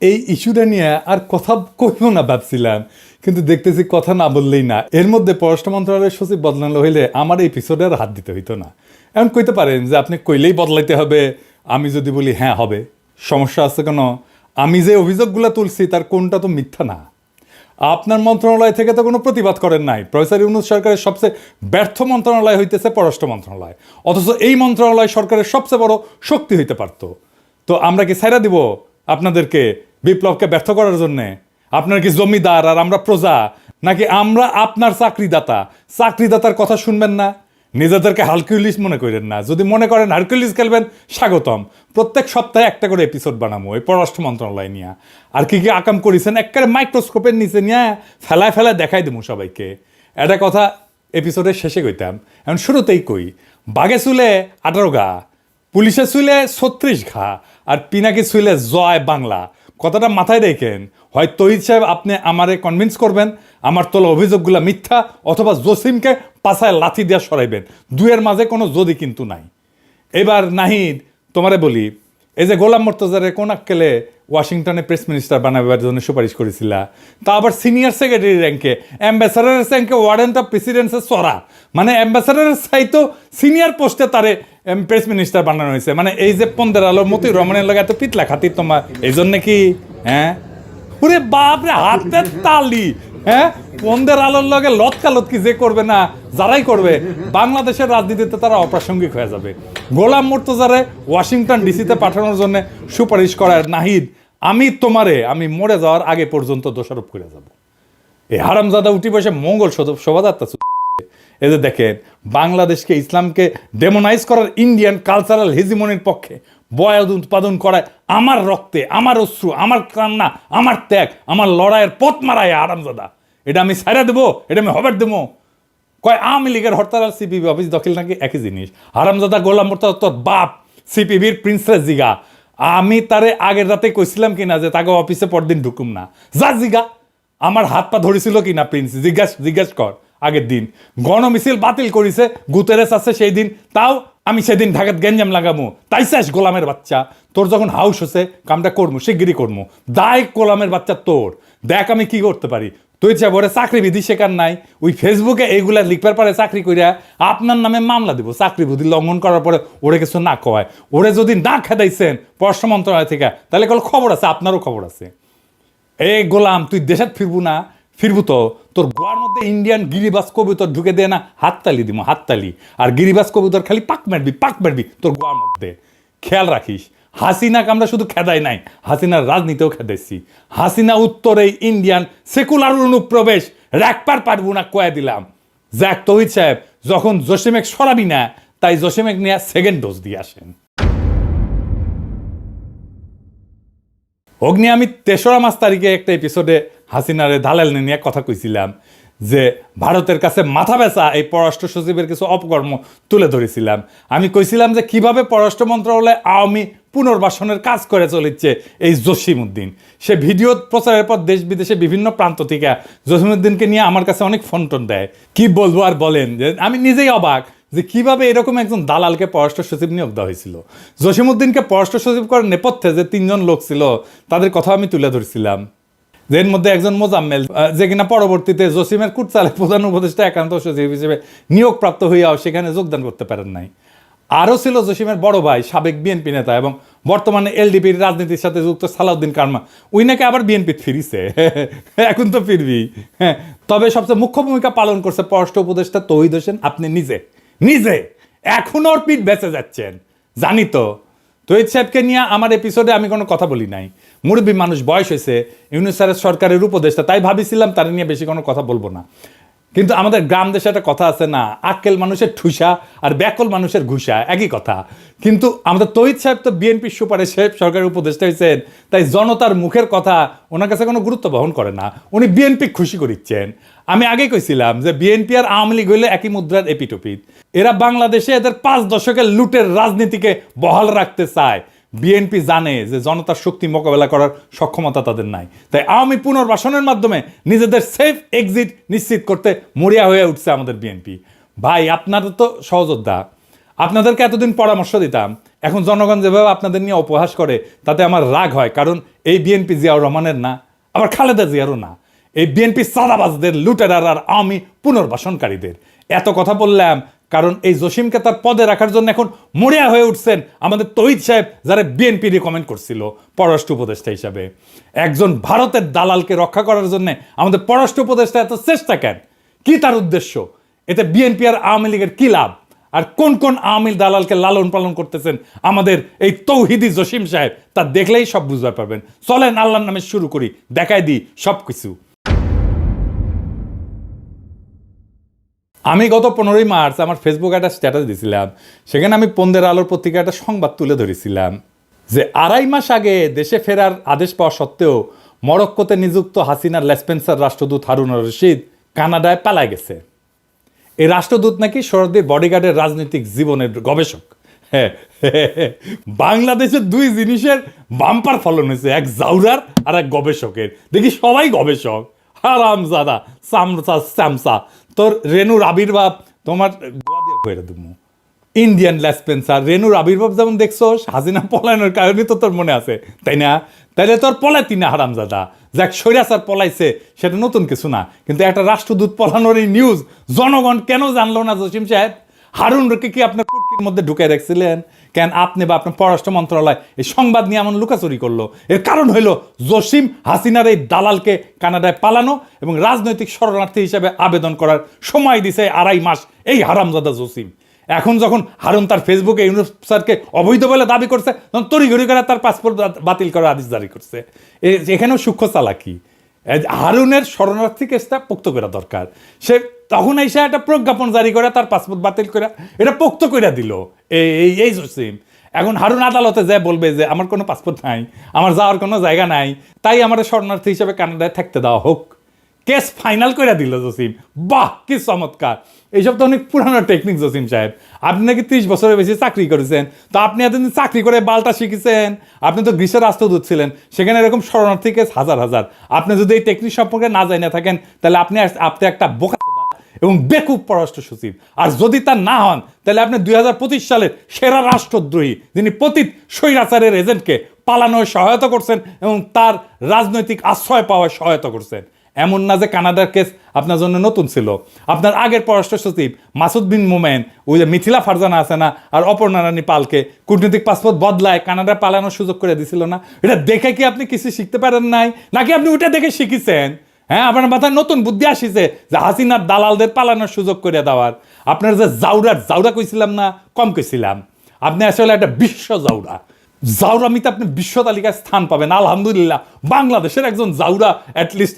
এই ইস্যুটা নিয়ে আর কথা কইব না ভাবছিলাম, কিন্তু দেখতেছি কথা না বললেই না। এর মধ্যে পররাষ্ট্র মন্ত্রণালয়ের সচিব বদলানো হইলে আমার এই এপিসোডে আর হাত দিতে হইতো না। এমন কইতে পারেন যে আপনি কইলেই বদলাইতে হবে, আমি যদি বলি হ্যাঁ হবে, সমস্যা আছে কেন? আমি যে অভিযোগগুলো তুলছি তার কোনটা তো মিথ্যা না। আপনার মন্ত্রণালয় থেকে তো কোনো প্রতিবাদ করেন নাই। প্রফেসর ইউনূস সরকারের সবচেয়ে ব্যর্থ মন্ত্রণালয় হইতেছে পররাষ্ট্র মন্ত্রণালয়, অথচ এই মন্ত্রণালয় সরকারের সবচেয়ে বড় শক্তি হইতে পারত। তো আমরা কি ছাইরা দিব আপনাদেরকে বিপ্লবকে ব্যর্থ করার জন্যে? আপনার কি জমিদার আর আমরা প্রজা, নাকি আমরা আপনার চাকরিদাতা? চাকরিদাতার কথা শুনবেন না, নিজেদেরকে হারকিউলিস মনে করেন না। যদি মনে করেন হারকিউলিস খেলবেন, স্বাগতম। প্রত্যেক সপ্তাহে একটা করে এপিসোড বানাবো এই পররাষ্ট্র মন্ত্রণালয় নিয়ে। আর কি কি আকাম করেছেন একেবারে মাইক্রোস্কোপের নিচে নিয়ে ফেলায় ফেলায় দেখাই দেবো সবাইকে। একটা কথা এপিসোডের শেষে কইতাম, এখন শুরুতেই কই। বাঘে চুলে 18 ঘা, পুলিশে চুলে 36 ঘা, আর পিনাকি চুলে জয় বাংলা। কথাটা মাথায় রেখেন। হয় তহিদ সাহেব আপনি আমারে কনভিন্স করবেন আমার তোলা অভিযোগগুলো মিথ্যা, অথবা জসিমকে পাছায় লাথি দিয়ে সরাইবেন। দুয়ের মাঝে কোনো যদি কিন্তু নাই। এবার নাহিদ, তোমারে বলি, এই যে গোলাম মোর্তজারে কোন আক্কেলে ওয়াশিংটনে প্রেস মিনিস্টার বানাবার জন্য সুপারিশ করেছিলা, তা আবার সিনিয়র সেক্রেটারি র্যাঙ্কে, অ্যাম্বাসাডারের র্যাঙ্কে, ওয়ারেন্ট অফ প্রেসিডেন্সের সরা, মানে অ্যাম্বাসাডারের চাইতো সিনিয়র পোস্টে তারে প্রেস মিনিস্টার বানানো হয়েছে। মানে এই যে 15 আলোর মতোই রমণের লগে এত পিতলা খাতির তোমার, এই জন্য কি? হ্যাঁ, ওরে বাপরে, হাতের তালি। হ্যাঁ, 15 আলোর লগে লতকালতকি যে করবে না, যারাই করবে বাংলাদেশের রাজনীতিতে তারা অপ্রাসঙ্গিক হয়ে যাবে। গোলাম মোর্তজারে ওয়াশিংটন ডিসিতে পাঠানোর জন্য সুপারিশ করার নাহিদ, আমি মরে যাওয়ার আগে পর্যন্ত দোষারোপ করে যাব। এই হারামজাদা উঠি বসে মঙ্গল শোভাযাত্রা। এই যে দেখেন, বাংলাদেশকে, ইসলামকে ডেমোনাইজ করার ইন্ডিয়ান কালচারাল হেজিমনির পক্ষে বয়াদ উৎপাদন করায় আমার রক্তে, আমার অশ্রু, আমার কান্না, আমার ত্যাগ, আমার লড়াইয়ের পথ মারায় আরামজাদা। এটা আমি ছাইরা দেবো? এটা আমি হবার দেবো? কয় আওয়ামী লীগের হরতাল আর সিপিবি অফিস দখল নাকি একই জিনিস। হারামজাদা গোলাম মোর্তজা তোর বাপ সিপিবির প্রিন্সেস জিগা। আমি তারে আগের রাতে কইছিলাম কিনা যে তাকে অফিসে পরদিন ঢুকুম না? যা জিগা, আমার হাত পা ধরেছিল কিনা প্রিন্স, জিজ্ঞাস কর। আগের দিন গণমিছিল বাতিল করেছে, গুতেরেস আছে সেই দিন, তাও আমি সেদিন ঢাকাত গেঞ্জাম লাগামো। তাই চাস গোলামের বাচ্চা, তোর যখন হাউস হচ্ছে কামটা করবো, শিগগিরই করবো। দায় গোলামের বাচ্চা তোর। দেখ আমি কি করতে পারি। তুই চাই ওরে চাকরি বিধি শেখার নাই, ওই ফেসবুকে এইগুলা লিখবার পারে চাকরি করিয়া আপনার নামে মামলা দিব। চাকরি বিধি লঙ্ঘন করার পরে ওরে কিছু না কয়, ওরে যদি না খেদাইছেন পররাষ্ট্র মন্ত্রণালয় থেকে, তাহলে কল খবর আছে, আপনারও খবর আছে। এই গোলাম, তুই দেশে ফিরবো না? ফিরবো তো তোর গোয়ার মধ্যে ইন্ডিয়ান গিরিবাস কবুতর ঢুকে দেয় না, হাততালি দিব, হাততালি। আর গিরিবাস কবুতর খালি পাক মারবি তোর গোয়ার মধ্যে। খেয়াল রাখিস, হাসিনাকে আমরা শুধু খেদাই নাই, হাসিনার রাজনীতিও খেদাইছি। হাসিনা উত্তরে ইন্ডিয়ান সেকুলার অনুপ্রবেশ রাখবার পারবো না, কয়ে দিলাম। যাক তহিদ সাহেব, যখন জসিমেক সরাবি না, তাই জসিমেক নিয়ে সেকেন্ড ডোজ দিয়ে আসেন। অগ্নি, আমি 3রা মাস তারিখে একটা এপিসোডে হাসিনারে দালাল নিয়ে কথা কইছিলাম যে ভারতের কাছে মাথা বেচা এই পররাষ্ট্র সচিবের কিছু অপকর্ম তুলে ধরেছিলাম। আমি কইছিলাম যে কিভাবে পররাষ্ট্র মন্ত্রণালয়ে আওয়ামী পুনর্বাসনের কাজ করে চলেছে এই জসিমউদ্দিন। সে ভিডিও প্রচারের পর দেশ বিদেশে বিভিন্ন প্রান্ত থেকে জসিমউদ্দিনকে নিয়ে আমার কাছে অনেক ফোন টোন দেয়। কি বলবো আর বলেন, যে আমি নিজেই অবাক যে কিভাবে এরকম একজন দালালকে পররাষ্ট্র সচিব নিয়োগ দেওয়া হয়েছিল। জসিমউদ্দিনকে পররাষ্ট্র সচিব করার নেপথ্যে যে 3 জন লোক ছিল তাদের কথা আমি তুলে ধরছিলাম। এর মধ্যে একজন মোজাম্মেল, যে কিনা পরবর্তীতে জসিমের কুটচালে প্রধান উপদেষ্টা একান্ত সচিব হিসেবে নিয়োগপ্রাপ্ত হইয়াও সেখানে যোগদান করতে পারেন নাই। আরও ছিল জসিমের বড় ভাই, সাবেক বিএনপি নেতা এবং বর্তমানে এলডিপির রাজনীতির সাথে যুক্ত সালাউদ্দিন কারমা। ওই নাকি আবার বিএনপি ফিরিছে, এখন তো ফিরবি। হ্যাঁ, তবে সবচেয়ে মুখ্য ভূমিকা পালন করছে পররাষ্ট্র উপদেষ্টা তৌহিদ হোসেন। আপনি নিজে এখনো ওর পিঠ বেঁচে যাচ্ছেন, জানি তো। তৌহিদ সাহেবকে নিয়ে আমার এপিসোডে আমি কোনো কথা বলি নাই। মুরব্বী মানুষ, বয়স হয়েছে, ইউনূস স্যারের সরকারের উপদেষ্টা, তাই ভাবিছিলাম তার নিয়ে বেশি কোনো কথা বলবো না। কিন্তু আমাদের গ্রাম দেশে একটা কথা আছে না, আক্কেল মানুষের ঠুসা আর ব্যাকল মানুষের ঘুষা, একই কথা। কিন্তু আমাদের তৌহিদ সাহেব তো বিএনপির সুপারিশে সরকারের উপদেষ্টা হয়েছেন, তাই জনতার মুখের কথা ওনার কাছে কোনো গুরুত্ব বহন করে না। উনি বিএনপি খুশি করিচ্ছেন। আমি আগে কইছিলাম যে বিএনপি আর আওয়ামী লীগ হইলে একই মুদ্রার এপিটোপিট। এরা বাংলাদেশে এদের 5 দশকের লুটের রাজনীতিকে বহাল রাখতে চায়। বিএনপি জানে যে জনতার শক্তি মোকাবেলা করার সক্ষমতা তাদের নাই, তাই আওয়ামী পুনর্বাসনের মাধ্যমে নিজেদের সেফ এক্সিট নিশ্চিত করতে মরিয়া হয়ে উঠছে আমাদের বিএনপি। ভাই, আপনাদের তো সহযোদ্ধা, আপনাদেরকে এতদিন পরামর্শ দিতাম, এখন জনগণ যেভাবে আপনাদের নিয়ে উপহাস করে তাতে আমার রাগ হয়, কারণ এই বিএনপি জিয়াউর রহমানের না, আবার খালেদা জিয়ারও না, এই বিএনপি সাদাবাজদের, লুটেরার আর আওয়ামী পুনর্বাসনকারীদের। এত কথা বললাম কারণ এই জসিমকে তার পদে রাখার জন্য এখন মরিয়া হয়ে উঠছেন আমাদের তৌহিদ সাহেব, যারা বিএনপি রিকমেন্ড করছিল পররাষ্ট্র উপদেষ্টা হিসাবে। একজন ভারতের দালালকে রক্ষা করার জন্য আমাদের পররাষ্ট্র উপদেষ্টা এত চেষ্টা কেন? কি তার উদ্দেশ্য? এতে বিএনপি আর আওয়ামী লীগের কি লাভ? আর কোন কোন আওয়ামী দালালকে লালন পালন করতেছেন আমাদের এই তৌহিদি জসিম সাহেব, তা দেখলেই সব বুঝতে পারবেন। চলেন আল্লাহর নামে শুরু করি, দেখাই দিই সব কিছু। আমি গত 15ই মার্চ আমার ফেসবুকে একটা স্ট্যাটাস দিয়েছিলাম, সেখানে আমি পন্দের আলোর পত্রিকা একটা সংবাদ তুলে ধরেছিলাম যে 2.5 মাস আগে দেশে ফেরার আদেশ পাওয়া সত্ত্বেও মরক্কোতে নিযুক্ত হাসিনার লেসপেন্সার রাষ্ট্রদূত হারুন রশিদ কানাডায় পালায় গেছে। এই রাষ্ট্রদূত নাকি সরদির বডিগার্ডের রাজনৈতিক জীবনের গবেষক। হ্যাঁ, বাংলাদেশের 2 জিনিসের বাম্পার ফলন হয়েছে, এক জাউরার আর এক গবেষকের। দেখি সবাই গবেষক। হারামজাদা সামসা, তোর রেনুর আবির্ভাব তোমার ইন্ডিয়ান লেসপেন্সার। রেনুর আবির্ভাব যেমন দেখছো হাসিনা পলায়নের কারণে তো তোর মনে আছে, তাই না? তাইলে তোর পলাইতি না হারামজাদা। যাক, সৈরাচার পলাইছে সেটা নতুন কিছু না, কিন্তু একটা রাষ্ট্রদূত পলানোর এই নিউজ জনগণ কেন জানলো না জসিম সাহেব? হারুনকে কি আপনার পুটকির মধ্যে ঢুকে রাখছিলেন কেন? আপনি বা আপনার পররাষ্ট্র মন্ত্রণালয় এই সংবাদ নিয়ে এমন লুকাচুরি করলো? এর কারণ হইল জসিম হাসিনার এই দালালকে কানাডায় পালানো এবং রাজনৈতিক শরণার্থী হিসেবে আবেদন করার সময় দিছে 2.5 মাস এই হারামজাদা জসিম। এখন যখন হারুন তার ফেসবুকে ইউনুস স্যারকে অবৈধ বলে দাবি করছে, তখন তড়িঘড়ি করে তার পাসপোর্ট বাতিল করার আদেশ জারি করছে। এখানেও সূক্ষ্ম চালাকি। হারুনের শরণার্থী কেসটা পোক্ত করা দরকার। সে তখন এসে একটা প্রজ্ঞাপন জারি করে তার পাসপোর্ট বাতিল করে এটা পোক্ত করে দিল এই জসিম। এখন হারুন আদালতে যায় বলবে যে আমার কোনো পাসপোর্ট নাই, আমার যাওয়ার কোনো জায়গা নাই, তাই আমার শরণার্থী হিসেবে কানাডায় থাকতে দেওয়া হোক। কেস ফাইনাল করে দিল জসিম। বাহ, কি চমৎকার! এইসব তো অনেক পুরানো টেকনিক জসিম সাহেব। আপনি নাকি 30 বছরের বেশি চাকরি করেছেন, তো আপনি এতদিন চাকরি করে বালটা শিখেছেন। আপনি তো গ্রীসের রাষ্ট্রদূত ছিলেন, সেখানে এরকম শরণার্থী কেস হাজার হাজার। আপনি যদি এই টেকনিক সম্পর্কে না জানিয়ে থাকেন, তাহলে আপনি একটা বোকা এবং বেকুব পররাষ্ট্র সচিব। আর যদি তা না হন, তাহলে আপনি 2025 সালের সেরা রাষ্ট্রদ্রোহী, যিনি পতিত স্বৈরাচারের এজেন্টকে পালানোয় সহায়তা করছেন এবং তার রাজনৈতিক আশ্রয় পাওয়ায় সহায়তা করছেন। এমন না যে কানাডার কেস আপনার জন্য নতুন ছিল। আপনার আগের পররাষ্ট্র সচিব মাসুদ বিন মোমেন, ওই যে মিথিলা ফারজানা আছে না, আর অপর্ণা রানী পালকে কূটনৈতিক পাসপোর্ট বদলায় কানাডা পালানোর সুযোগ করে দিছিল না? এটা দেখে কি আপনি কিছু শিখতে পারেন নাই, নাকি আপনি ওইটা দেখে শিখেছেন? হ্যাঁ, আপনার মাথায় নতুন বুদ্ধি আসিছে যে হাসিনার দালালদের পালানোর সুযোগ করে দেওয়ার। আপনার যে জাউরা কইছিলাম না, কম কইছিলাম। আপনি আসলে একটা বিশ্ব জাউরা। জাউরামিতে আপনি বিশ্ব তালিকায় স্থান পাবেন, আলহামদুলিল্লাহ। বাংলাদেশের একজন জাউরা অ্যাটলিস্ট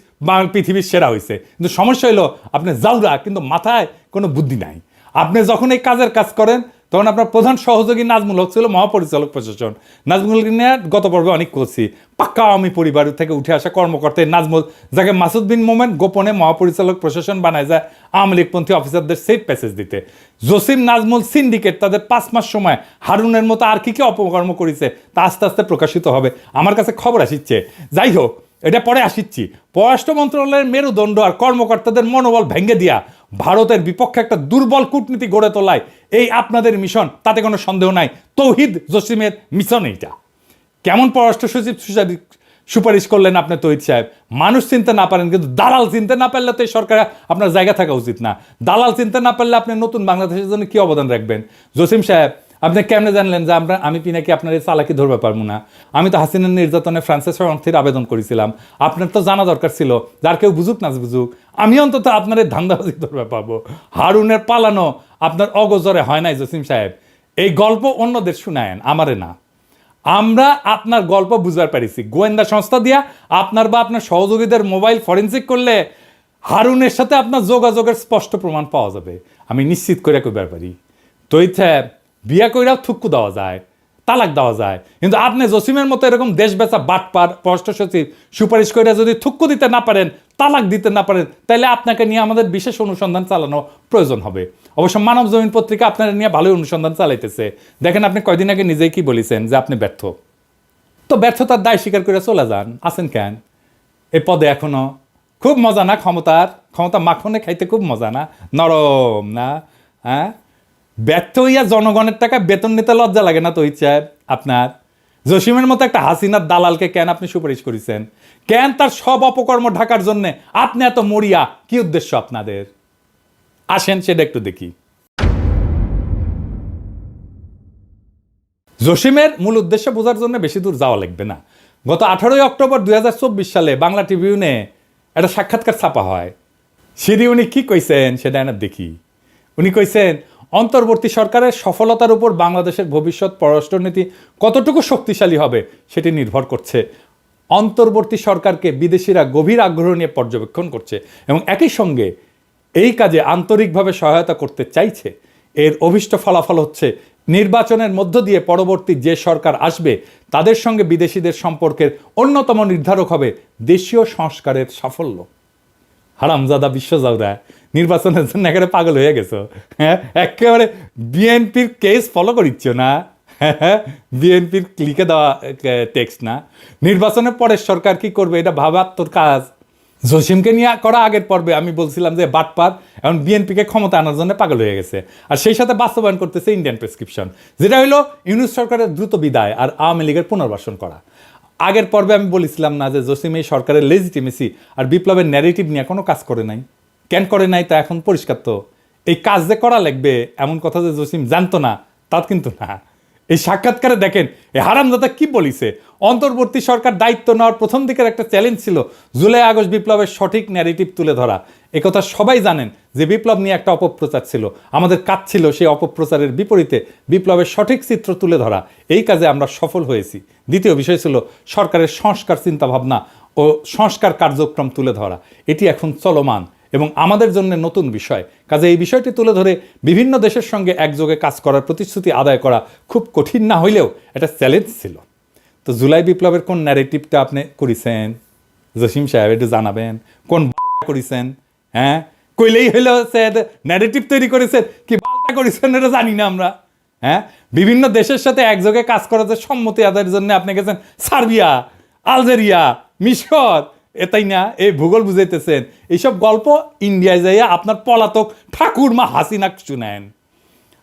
পৃথিবীর সেরা হয়েছে। কিন্তু সমস্যা হলো আপনি জাউরা, কিন্তু মাথায় কোনো বুদ্ধি নাই। আপনি যখন এই কাজের কাজ করেন, তখন আপনার প্রধান সহযোগী নাজমুল হক ছিল মহাপরিচালক প্রশাসন। নাজমুল নিয়ে গত পর্বে অনেক করছি। পাক্কা আওয়ামী পরিবার থেকে উঠে আসা কর্মকর্তা নাজমুল, যাকে মাসুদ বিন মোমেন গোপনে মহাপরিচালক প্রশাসন বানায় যায় আওয়ামী লীগপন্থী অফিসারদের সেফ প্যাসেজ দিতে। জসিম নাজমুল সিন্ডিকেট তাদের 5 মাস সময় হারুনের মতো আর কি অপকর্ম করেছে তা আস্তে আস্তে প্রকাশিত হবে। আমার কাছে খবর আসিচ্ছে। যাই হোক, এটা পরে আসিচ্ছি। পররাষ্ট্র মন্ত্রণালয়ের মেরুদণ্ড আর কর্মকর্তাদের মনোবল ভেঙে দিয়া ভারতের বিপক্ষে একটা দুর্বল কূটনীতি গড়ে তোলায় এই আপনাদের মিশন, তাতে কোনো সন্দেহ নাই। তৌহিদ জসিমের মিশন এইটা। কেমন পররাষ্ট্র সচিব সুপারিশ করলেন আপনি তৌহিদ সাহেব? মানুষ চিনতে না পারেন, কিন্তু দালাল চিনতে না পারলে তো এই সরকারে আপনার জায়গা থাকা উচিত না। দালাল চিনতে না পারলে আপনি নতুন বাংলাদেশের জন্য কি অবদান রাখবেন? জসিম সাহেব, আপনি কেমনে জানলেন যে আমি পিনাকি আপনার এই চালাকি ধরবে পারবো না? আমি তো হাসিনার নির্যাতনে ফ্রান্সের শরণার্থীর আবেদন করেছিলাম। আপনার তো জানা দরকার ছিল, যার কেউ বুঝুক না বুঝুক, আমি অন্তত আপনার এই ধান্দাবাজি ধরবে পারবো। হারুনের পালানো আপনার অগোচরে হয় নাই জসিম সাহেব। এই গল্প অন্যদের শুনায়েন, আমারে না। আমরা আপনার গল্প বুঝবার পারিছি। গোয়েন্দা সংস্থা দিয়া আপনার বা আপনার সহযোগীদের মোবাইল ফরেন্সিক করলে হারুনের সাথে আপনার যোগাযোগের স্পষ্ট প্রমাণ পাওয়া যাবে। আমি নিশ্চিত করে কইবার পারি। তৈরি সাহেব, বিয়া কইরাও থুক্কু দেওয়া যায়, তালাক দেওয়া যায়, কিন্তু আপনি জসিমের মতো এরকম দেশ বেচা বাটপার পররাষ্ট্র সচিব সুপারিশ করে যদি থুক্কু দিতে না পারেন, তালাক দিতে না পারেন, তাহলে আপনাকে নিয়ে আমাদের বিশেষ অনুসন্ধান চালানো প্রয়োজন হবে। অবশ্য মানব জমিন পত্রিকা আপনার নিয়ে ভালোই অনুসন্ধান চালাইতেছে। দেখেন, আপনি কয়দিন আগে নিজেই কি বলেছেন যে আপনি ব্যর্থ। তো ব্যর্থতার দায় স্বীকার করে চলে যান। আছেন কেন এই পদে এখনো? খুব মজা না ক্ষমতা মাখনে খাইতে? খুব মজা না? নরম না? হ্যাঁ, ব্যর্থ হইয়া জনগণের টাকা বেতন নিতে লজ্জা লাগে না তহিদ সাহেব আপনার? জসিমের মতো একটা হাসিনার দালালকে কেন আপনি সুপারিশ করেছেন? কেন তার সব অপকর্ম ঢাকার জন্য আপনি এত মরিয়া? কি উদ্দেশ্য আপনাদের? আসেন সেটা একটু দেখি। জসিমের মূল উদ্দেশ্য বোঝার জন্য বেশি দূর যাওয়া লাগবে না। গত 18 অক্টোবর 2024 সালে বাংলা ট্রিবিউনে একটা সাক্ষাৎকার ছাপা হয়। সেটি উনি কি কইছেন সেটা না দেখি। উনি কইছেন, অন্তর্বর্তী সরকারের সফলতার উপর বাংলাদেশের ভবিষ্যৎ পররাষ্ট্রনীতি কতটুকু শক্তিশালী হবে সেটি নির্ভর করছে। অন্তর্বর্তী সরকারকে বিদেশিরা গভীর আগ্রহ নিয়ে পর্যবেক্ষণ করছে এবং একই সঙ্গে এই কাজে আন্তরিকভাবে সহায়তা করতে চাইছে। এর অভীষ্ট ফলাফল হচ্ছে নির্বাচনের মধ্য দিয়ে পরবর্তী যে সরকার আসবে তাদের সঙ্গে বিদেশিদের সম্পর্কের অন্যতম নির্ধারক হবে দেশীয় সংস্কারের সাফল্য। হারামজাদা বিশ্বজাদা, নির্বাচনের জন্য একেবারে পাগল হয়ে গেছো। হ্যাঁ, একেবারে বিএনপির কেস ফলো করিচ্ছ না? বিএনপির লিখে দেওয়া টেক্সট না? নির্বাচনের পরের সরকার কি করবে এটা ভাবার তোর কাজ। জসিমকে নিয়ে করা আগের পর্বে আমি বলছিলাম যে বাটপার এখন বিএনপিকে ক্ষমতা আনার জন্য পাগল হয়ে গেছে, আর সেই সাথে বাস্তবায়ন করতেছে ইন্ডিয়ান প্রেসক্রিপশন, যেটা হলো ইউনূস সরকারের দ্রুত বিদায় আর আওয়ামী লীগের পুনর্বাসন করা। আগের পর্বে আমি বলেছিলাম না যে জসিম এই সরকারের লেজিটিমেসি আর বিপ্লবের ন্যারেটিভ নিয়ে কোনো কাজ করে নাই? কেন করে নাই তা এখন পরিষ্কার। তো এই কাজ যে করা লাগবে এমন কথা যে জসিম জানতো না তা কিন্তু না। এই সাক্ষাৎকারে দেখেন এই হারামজাদা কি বলিছে। অন্তর্বর্তী সরকার দায়িত্ব নেওয়ার প্রথম দিকের একটা চ্যালেঞ্জ ছিল জুলাই আগস্ট বিপ্লবের সঠিক ন্যারেটিভ তুলে ধরা। একথা সবাই জানেন যে বিপ্লব নিয়ে একটা অপপ্রচার ছিল, আমাদের কাজ ছিল সেই অপপ্রচারের বিপরীতে বিপ্লবের সঠিক চিত্র তুলে ধরা। এই কাজে আমরা সফল হয়েছি। দ্বিতীয় বিষয় ছিল সরকারের সংস্কার চিন্তাভাবনা ও সংস্কার কার্যক্রম তুলে ধরা। এটি এখন চলমান এবং আমাদের জন্য নতুন বিষয়। কাজে এই বিষয়টি তুলে ধরে বিভিন্ন দেশের সঙ্গে একযোগে কাজ করার প্রতিশ্রুতি আদায় করা খুব কঠিন না হইলেও এটা চ্যালেঞ্জ ছিল। তো জুলাই বিপ্লবের কোন ন্যারেটিভটা আপনি করেছেন জসিম সাহেব একটু জানাবেন? কোন করেছেন? হ্যাঁ, কইলেই হইলো ন্যারেটিভ তৈরি করেছেন, কি বালটা করেছেন এটা জানি না আমরা। হ্যাঁ, বিভিন্ন দেশের সাথে একযোগে কাজ করার যে সম্মতি আদায়ের জন্য আপনি গেছেন সার্বিয়া, আলজেরিয়া, মিশর, এটাই না? এই ভূগোল বুঝাইতেছেন। এইসব গল্প ইন্ডিয়ায় যাইয়া আপনার পলাতক ঠাকুরমা হাসিনা শুনেন।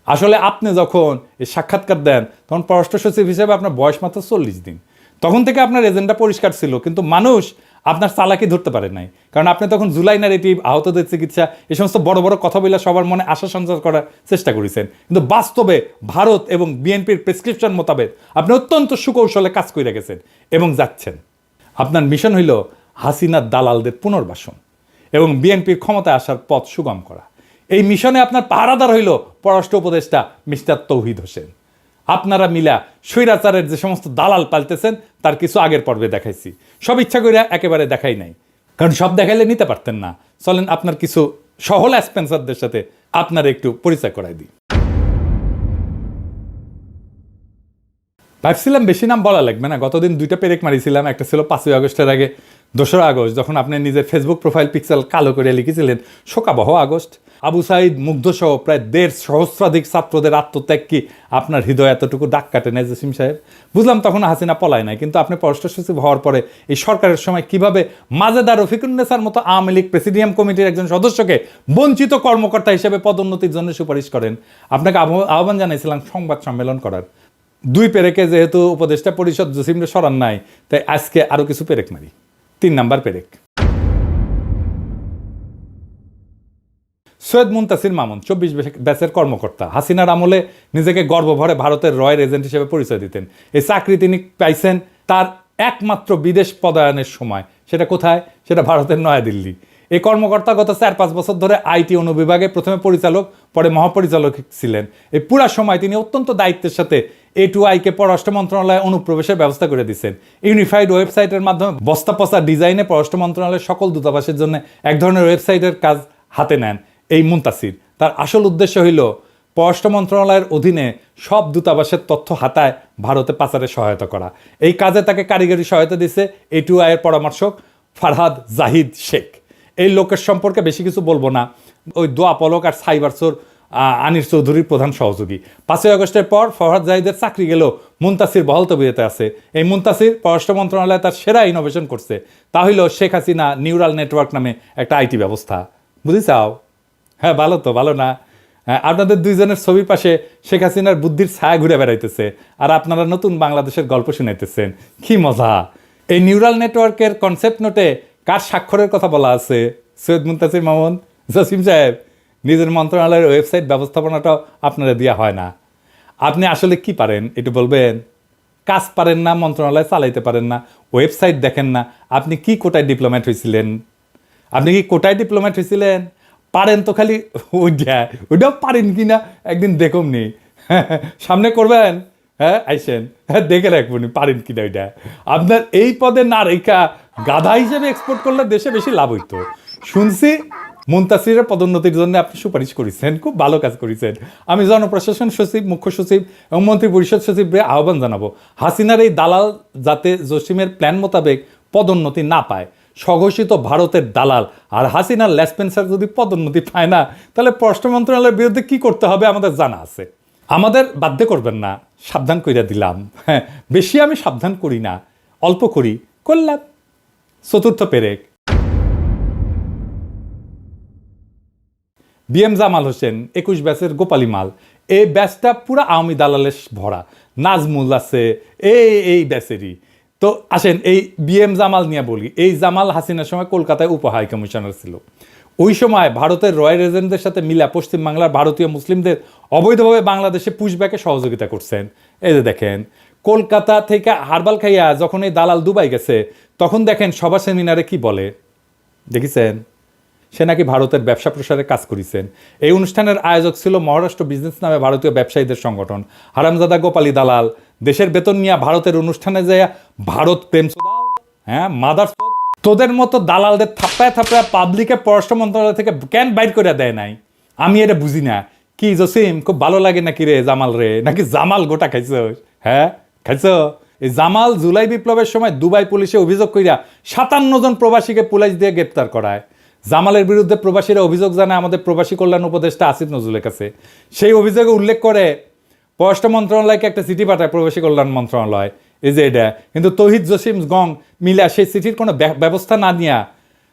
আসলে আপনি যখন এই সাক্ষাৎকার দেন তখন পররাষ্ট্র সচিব হিসেবে আপনার বয়স মাত্র 40 দিন। তখন থেকে আপনার এজেন্ডা পরিষ্কার ছিল, কিন্তু মানুষ আপনার চালাকি ধরতে পারে নাই। কারণ আপনি তখন জুলাই ন্যারেটিভ, আহতদের চিকিৎসা, এই সমস্ত বড় বড় কথা বলে সবার মনে আশা সঞ্চার করার চেষ্টা করেছেন। কিন্তু বাস্তবে ভারত এবং বিএনপির প্রেসক্রিপশন মোতাবেক আপনি অত্যন্ত সুকৌশলে কাজ করে গেছেন এবং যাচ্ছেন। আপনার মিশন হইল হাসিনার দালালদের পুনর্বাসন এবং বিএনপির ক্ষমতায় আসার পথ সুগম করা। এই মিশনে আপনার পাহারাদার হইল পররাষ্ট্র উপদেষ্টা মিস্টার তৌহিদ হোসেন। আপনারা মিলা স্বৈরাচারের যে সমস্ত দালাল পালতেছেন তার কিছু আগের পর্বে দেখাইছি। সব ইচ্ছা করে একেবারে দেখাই নাই, কারণ সব দেখাইলে নিতে পারতেন না। চলেন আপনার কিছু সহল স্পেন্সারদের সাথে আপনার একটু পরিচয় করাই দিই। ভাবছিলাম বেশি নাম বলা লাগবে না, গতদিন 2টা পেরেক মারিছিলাম। একটা ছিল 5ই আগস্টের আগে 2রা আগস্ট, যখন আপনি নিজের ফেসবুক প্রোফাইল পিক্সেল কালো করে লিখেছিলেন শোকাবহ আগস্ট। আবু সাইদ মুগ্ধসহ প্রায় 1.5 সহস্রাধিক ছাত্রদের আত্মত্যাগ কি আপনার হৃদয় এতটুকু দাগ কাটে না জসিম সাহেব? বুঝলাম তখন হাসিনা পলায় নাই, কিন্তু আপনি পররাষ্ট্র সচিব হওয়ার পরে এই সরকারের সময় কিভাবে মাজেদা রফিকুন্নেসার মতো আওয়ামী লীগ প্রেসিডিয়াম কমিটির একজন সদস্যকে বঞ্চিত কর্মকর্তা হিসেবে পদোন্নতির জন্য সুপারিশ করেন। আপনাকে আহ্বান জানাইছিলাম সংবাদ সম্মেলন করার। 2 পেরেকে যেহেতু উপদেষ্টা পরিষদ জসিমরে সরান নাই, তাই আজকে আরো কিছু পেরেক মারি। 3 নাম্বার পেরেক। সৈয়দ মুনতাসির মামুন 24 ব্যাচের কর্মকর্তা। হাসিনার আমলে নিজেকে গর্বভরে ভারতের রয়ের এজেন্ট হিসেবে পরিচয় দিতেন। এই চাকরি তিনি পাইছেন তার একমাত্র বিদেশ পদায়নের সময়। সেটা কোথায়? সেটা ভারতের নয়াদিল্লি। এই কর্মকর্তা গত 4-5 বছর ধরে আইটি অনুবিভাগে প্রথমে পরিচালক, পরে মহাপরিচালক ছিলেন। এই পুরা সময় তিনি অত্যন্ত দায়িত্বের সাথে A2I-কে পররাষ্ট্র মন্ত্রণালয়ে অনুপ্রবেশের ব্যবস্থা করে দিচ্ছেন। ইউনিফাইড ওয়েবসাইটের মাধ্যমে বস্তা পচা ডিজাইনে পররাষ্ট্র মন্ত্রণালয়ের সকল দূতাবাসের জন্য এক ধরনের ওয়েবসাইটের কাজ হাতে নেন এই মুনতাসির। তার আসল উদ্দেশ্য হইল পররাষ্ট্র মন্ত্রণালয়ের অধীনে সব দূতাবাসের তথ্য হাতায় ভারতে পাচারে সহায়তা করা। এই কাজে তাকে কারিগরি সহায়তা দিচ্ছে A2I-এর পরামর্শক ফারহাদ জাহিদ শেখ। এই লোকের সম্পর্কে বেশি কিছু বলবো না। ওই দোয়া পলক আর সাইবার চোর আনিস চৌধুরীর প্রধান সহযোগী। 5ই আগস্টের পর ফরহাদ জাহিদের চাকরি গেলেও মুনতাসির বহাল তবিয়তে আছে। এই মুনতাসির পররাষ্ট্র মন্ত্রণালয়ে তার সেরা ইনোভেশন করছে। তা হইল শেখ হাসিনা নিউরাল নেটওয়ার্ক নামে একটা আইটি ব্যবস্থা। বুঝিছাও? হ্যাঁ, ভালো তো, ভালো না? আপনাদের দুইজনের ছবির পাশে শেখ হাসিনার বুদ্ধির ছায়া ঘুরে বেড়াইতেছে, আর আপনারা নতুন বাংলাদেশের গল্প শুনাইতেছেন। কি মজা! এই নিউরাল নেটওয়ার্কের কনসেপ্ট নোটে কার স্বাক্ষরের কথা বলা আছে? সৈয়দ মুনতাসির মামুন, জসিম সাহেব। নিজের মন্ত্রণালয়ের ওয়েবসাইট ব্যবস্থাপনাটাও আপনারা দেওয়া হয় না। আপনি আসলে কি পারেন একটু বলবেন? কাজ পারেন না, মন্ত্রণালয় চালাইতে পারেন না, ওয়েবসাইট দেখেন না। আপনি কি কোটায় ডিপ্লোম্যাট হয়েছিলেন? আপনি কি কোটায় ডিপ্লোম্যাট হয়েছিলেন? পারেন তো খালি ওইটাও পারেন কি না একদিন দেখুন নি। সামনে করবেন, হ্যাঁ আইসেন, হ্যাঁ দেখে রাখবেন পারেন কি না। ওইটা আপনার এই পদে না রেখা গাধা হিসেবে এক্সপোর্ট করলে দেশে বেশি লাভ হইতো। শুনছি মুনতাসিরের পদোন্নতির জন্য আপনি সুপারিশ করেছেন, খুব ভালো কাজ করেছেন। আমি জনপ্রশাসন সচিব, মুখ্য সচিব এবং মন্ত্রী পরিষদ সচিবকে আহ্বান জানাবো, হাসিনার এই দালাল যাতে জসিমের প্ল্যান মোতাবেক পদোন্নতি না পায়। স্বঘোষিত ভারতের দালাল আর হাসিনার লেসপেন্সার যদি পদোন্নতি পায় না, তাহলে পররাষ্ট্র মন্ত্রণালয়ের বিরুদ্ধে কি করতে হবে আমাদের জানা আছে। আমাদের বাধ্য করবেন না, সাবধান কইরা দিলাম। হ্যাঁ, বেশি আমি সাবধান করি না, অল্প করি, করলাম। চতুর্থ পেরেক, বিএম জামাল হোসেন 21 ব্যাচের গোপালী মাল। এই ব্যাচটা পুরা আওয়ামী দালালের ভরা। নাজমুল আছে এই ব্যাচেরই। তো আসেন এই বিএম জামাল নিয়ে বলি। এই জামাল হাসিনার সময় কলকাতায় উপ হাই কমিশনার ছিল। ওই সময় ভারতের রয়্যাল এজেন্টদের সাথে মিলা পশ্চিমবাংলার ভারতীয় মুসলিমদের অবৈধভাবে বাংলাদেশে পুশব্যাকে সহযোগিতা করছেন। এই যে দেখেন, কলকাতা থেকে হারবাল খাইয়া যখন এই দালাল দুবাই গেছে, তখন দেখেন সভা সেমিনারে কি বলে দেখেছেন? সে নাকি ভারতের ব্যবসা প্রসারে কাজ করেছেন। এই অনুষ্ঠানের আয়োজক ছিল মহারাষ্ট্র বিজনেস নামে ভারতীয় ব্যবসায়ীদের সংগঠন। হারামজাদা গোপালী দালাল দেশের বেতন নিয়ে ভারতের অনুষ্ঠানে যায় ভারত প্রেম, হ্যাঁ মাদার, তোদের মতো দালালদের থাপ্পায় থাপ্পায় পাবলিকে পররাষ্ট্র মন্ত্রণালয় থেকে কেন বাইর করে দেয় নাই? আমি এটা বুঝি না। কি জসিম, খুব ভালো লাগে নাকি রে জামাল রে? নাকি জামাল গোটা খাইছ? হ্যাঁ খাইছ? এই জামাল জুলাই বিপ্লবের সময় দুবাই পুলিশে অভিযোগ কইরা 57 জন প্রবাসীকে পুলিশ দিয়ে গ্রেপ্তার করায়। জামালের বিরুদ্ধে প্রবাসীরা অভিযোগ জানায় আমাদের প্রবাসী কল্যাণ উপদেষ্টা আসিফ নজরুলের কাছে। সেই অভিযোগে উল্লেখ করে পররাষ্ট্র মন্ত্রণালয়কে একটা চিঠি পাঠায় প্রবাসী কল্যাণ মন্ত্রণালয়। এই যে এটা কিন্তু তৌহিদ জসিম গং মিলা সেই চিঠির কোনো ব্যবস্থা না নিয়ে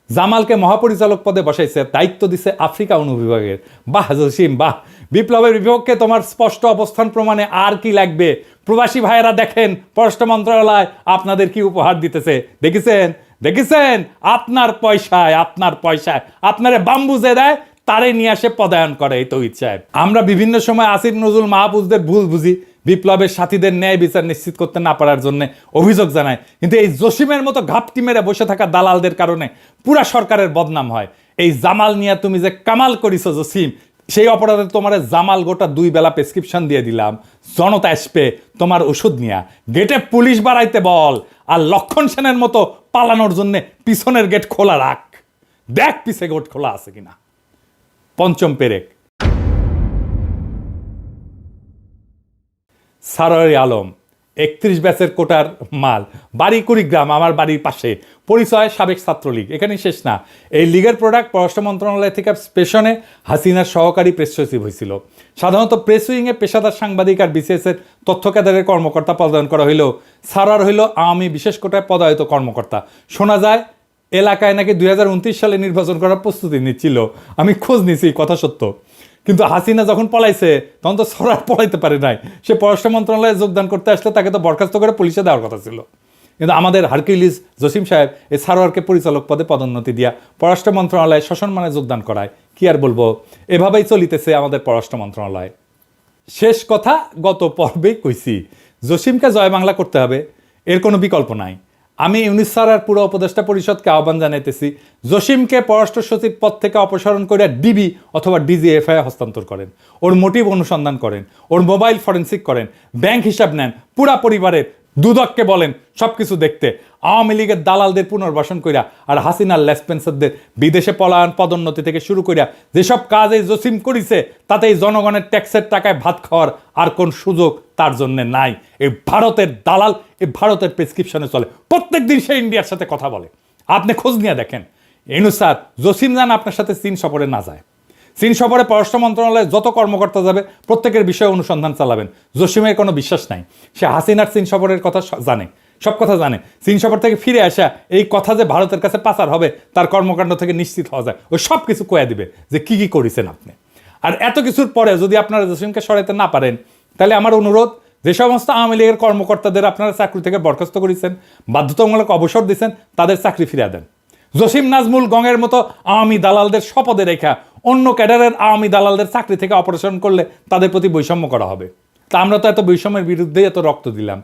জামালকে মহাপরিচালক পদে বসাইছে, দায়িত্ব দিছে আফ্রিকা অনুবিভাগের। বাহ জসিম বাহ, বিপ্লবের বিপক্ষে তোমার স্পষ্ট অবস্থান প্রমাণে আর কি লাগবে? প্রবাসী ভাইয়েরা দেখেন পররাষ্ট্র মন্ত্রণালয় আপনাদের কি উপহার দিতেছে, দেখেছেন? আপনার পয়সায় আপনারে বাম্বুজে দেয়, তারে নিয়ে আসে পদায়ন করে এই তৌহিদ সাহেব। আমরা বিভিন্ন সময় আসিফ নজরুল মাহফুজদের ভুল বুঝি, বিপ্লবের সাথীদের ন্যায় বিচার নিশ্চিত করতে না পারার জন্য অভিযোগ জানায়। কিন্তু এই জসিমের মতো ঘাপটি মেরে বসে থাকা দালালদের কারণে পুরা সরকারের বদনাম হয়। এই জামাল নিয়ে তুমি যে কামাল করিছো জসিম, সেই অপরাধে তোমার জামাল গোটা 2 বেলা প্রেসক্রিপশন দিয়ে দিলাম। জনতা আসবে তোমার ওষুধ নিয়ে, গেটে পুলিশ বাড়াইতে বল, আর লক্ষণ সেনের মতো পালানোর জন্য পিছনের গেট খোলা রাখ, দেখ পিছে গেট খোলা আছে কিনা। পঞ্চম পেরেক, সারোয়ার আলম 31 ব্যাচের কোটার মাল। বাড়ি কুড়িগ্রাম, আমার বাড়ির পাশে। পরিচয় সাবেক ছাত্রলীগ। এখানেই শেষ না, এই লীগের প্রোডাক্ট পররাষ্ট্র মন্ত্রণালয় থেকে স্টেশনে হাসিনার সহকারী প্রেস সচিব হয়েছিল। সাধারণত প্রেস উইংয়ে পেশাদার সাংবাদিক আর বিসিএসের তথ্য কেন্দ্রের কর্মকর্তা পদায়ন করা হইল। সারোয়ার হইল আওয়ামী বিশেষ কোটায় পদায়িত কর্মকর্তা। শোনা যায় এলাকায় নাকি 2029 সালে নির্বাচন করার প্রস্তুতি নিচ্ছিল। আমি খোঁজ নিছি, কথা সত্য। কিন্তু হাসিনা যখন পলাইছে তখন তো সরার পলাইতে পারে নাই। সে পররাষ্ট্র মন্ত্রণালয়ে যোগদান করতে আসলে তাকে তো বরখাস্ত করে পুলিশে দেওয়ার কথা ছিল। কিন্তু আমাদের হারকিউলিস জসিম সাহেব এই সারোয়ারকে পরিচালক পদে পদোন্নতি দিয়া পররাষ্ট্র মন্ত্রণালয়ে সসম্মানে যোগদান করায়। কি আর বলবো, এভাবেই চলিতেছে আমাদের পররাষ্ট্র মন্ত্রণালয়। শেষ কথা গত পর্বেই কইছি, জসিমকে জয় বাংলা করতে হবে, এর কোনো বিকল্প নাই। আমি ইউনিস স্যার আর পুরো উপদেষ্টা পরিষদকে আহ্বান জানাইতেছি, জসিমকে পররাষ্ট্র সচিব পদ থেকে অপসারণ করে ডিবি অথবা ডিজিএফআই হস্তান্তর করেন, ওর মোটিভ অনুসন্ধান করেন, ওর মোবাইল ফরেন্সিক করেন, ব্যাংক হিসাব নেন, পুরা পরিবারের দুদককে বলেন সবকিছু দেখতে, আওয়ামী লীগের দালালদের পুনর্বাসন কইরা আর হাসিনার লেসপেন্সারদের বিদেশে পলায়ন, পদোন্নতি থেকে শুরু কইরা যেসব কাজ এই জসিম করিছে, তাতে এই জনগণের ট্যাক্সের টাকায় ভাত খাওয়ার আর কোন সুযোগ তার জন্য নাই। এই ভারতের দালাল, এই ভারতের প্রেসক্রিপশনে চলে, প্রত্যেক দিন সে ইন্ডিয়ার সাথে কথা বলে। আপনি খোঁজ নিয়ে দেখেন। স্যার জসিম জান আপনার সাথে চীন সফরে না যায়। চীন সফরে পররাষ্ট্র মন্ত্রণালয়ে যত কর্মকর্তা যাবে প্রত্যেকের বিষয়ে অনুসন্ধান চালাবেন। জসিমের কোনো বিশ্বাস নাই, সে হাসিনার চীন সফরের কথা জানে, সব কথা জানে। চীন সফর থেকে ফিরে আসা এই কথা যে ভারতের কাছে পাচার হবে তার কর্মকাণ্ড থেকে নিশ্চিত হওয়া যায়, ওই সব কিছু কয়ে দিবে যে কি করেছেন আপনি। আর এত কিছুর পরে যদি আপনারা জসিমকে সরাইতে না পারেন, তাহলে আমার অনুরোধ, যে সমস্ত আওয়ামী লীগের কর্মকর্তাদের আপনারা চাকরি থেকে বরখাস্ত করেছেন, বাধ্যতামূলক অবসর দিয়েছেন, তাদের চাকরি ফিরিয়ে দেন। জসিম নাজমুল গঙের মতো আওয়ামী দালালদের শপথে রেখা অন্য ক্যাডারের আওয়ামী দালালদের চাকরি থেকে অপারেশন করলে তাদের প্রতি বৈষম্য করা হবে। তা আমরা তো এত বৈষম্যের বিরুদ্ধে এত রক্ত দিলাম,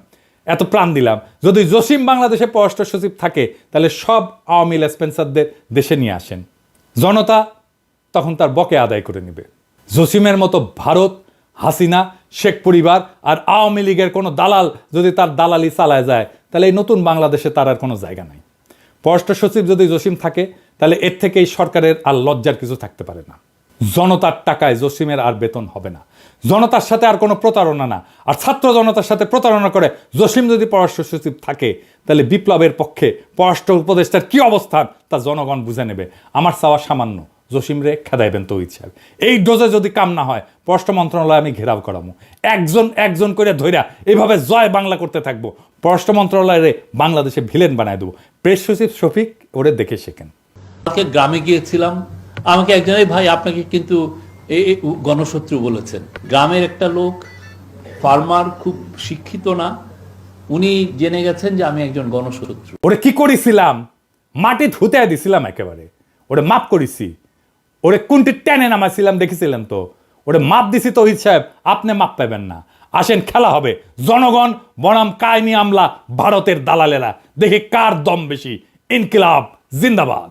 এত প্রাণ দিলাম। যদি জসিম বাংলাদেশে পররাষ্ট্র সচিব থাকে, তাহলে সব আওয়ামী লেসপেন্সারদের দেশে নিয়ে আসেন, জনতা তখন তার বকে আদায় করে নেবে। জসিমের মতো ভারত, হাসিনা, শেখ পরিবার আর আওয়ামী লীগের কোনো দালাল যদি তার দালালি চালায় যায়, তাহলে এই নতুন বাংলাদেশে তার আর কোনো জায়গা নাই। পররাষ্ট্র সচিব যদি জসিম থাকে, তাহলে এর থেকে এই সরকারের আর লজ্জার কিছু থাকতে পারে না। জনতার টাকায় জসিমের আর বেতন হবে না, জনতার সাথে আর কোনো প্রতারণা না। আর ছাত্র জনতার সাথে প্রতারণা করে জসিম যদি পররাষ্ট্র সচিব থাকে, তাহলে বিপ্লবের পক্ষে পররাষ্ট্র উপদেষ্টার কি অবস্থান তা জনগণ বুঝে নেবে। আমার চাওয়া সামান্য, জসিম রে খেদাইবেন তো ইচ্ছা। এই ডোজে যদি কাম না হয়, পররাষ্ট্র মন্ত্রণালয় আমি ঘেরাও করাবো, একজন একজন করে ধইরা এইভাবে জয় বাংলা করতে থাকবো। পররাষ্ট্র মন্ত্রণালয়ে বাংলাদেশে ভিলেন বানায় দেবো। প্রেস সচিব শফিক, ওরে দেখে শেখেন। গ্রামে গিয়েছিলাম, আমাকে একজন, ভাই আপনাকে কিন্তু এই গণশত্রু বলেছেন। গ্রামের একটা লোক, ফার্মার, খুব শিক্ষিত না, উনি জেনে গেছেন যে আমি একজন গণশত্রু। ওরে কি করেছিলাম, মাটি ধুতে দিছিলাম একেবারে, ওরে মাপ করেছি, ওরে কোনটি টেনে নামাইছিলাম দেখেছিলেন তো, ওরে মাপ দিছি তো সাহেব, আপনি মাপ পাবেন না। আসেন, খেলা হবে জনগণ বনাম কায়নি আমলা ভারতের দালালেরা, দেখি কার দম বেশি। ইনকিলাব জিন্দাবাদ।